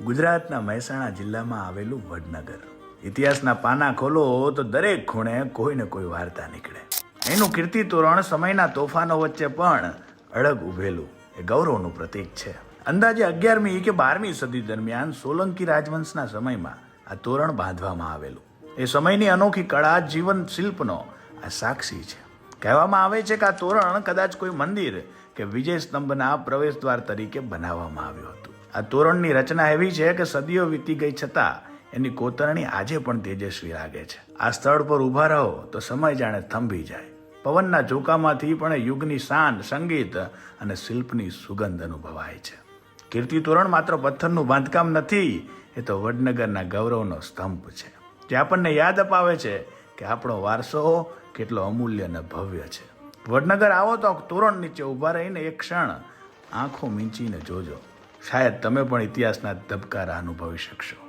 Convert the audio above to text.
ગુજરાતના મહેસાણા જિલ્લામાં આવેલું વડનગર. ઇતિહાસના પાના ખોલો તો દરેક ખૂણે કોઈ ને કોઈ વાર્તા નીકળે. એનું કીર્તિ તોરણ સમયના તોફાનો વચ્ચે પણ અડગ ઉભેલું એ ગૌરવનું પ્રતીક છે. અંદાજે 11મી કે 12મી સદી દરમિયાન સોલંકી રાજવંશના સમયમાં આ તોરણ બાંધવામાં આવેલું. એ સમયની અનોખી કળા જીવન શિલ્પનો આ સાક્ષી છે. કહેવામાં આવે છે કે આ તોરણ કદાચ કોઈ મંદિર કે વિજય સ્તંભના પ્રવેશદ્વાર તરીકે બનાવવામાં આવ્યું હતું. આ તોરણની રચના એવી છે કે સદીઓ વીતી ગઈ છતાં એની કોતરણી આજે પણ તેજસ્વી લાગે છે. આ સ્થળ પર ઊભા રહો તો સમય જાણે થંભી જાય. પવનના ઝોકામાંથી પણ યુગની શાન, સંગીત અને શિલ્પની સુગંધ અનુભવાય છે. કીર્તિ તોરણ માત્ર પથ્થરનું બાંધકામ નથી, એ તો વડનગરના ગૌરવનો સ્તંભ છે, જે આપણને યાદ અપાવે છે કે આપણો વારસો કેટલો અમૂલ્ય અને ભવ્ય છે. વડનગર આવો તો તોરણ નીચે ઊભા રહીને એક ક્ષણ આંખો મીંચીને જોજો. શાયદ તમે પણ ઇતિહાસના ધબકારા અનુભવી શકશો.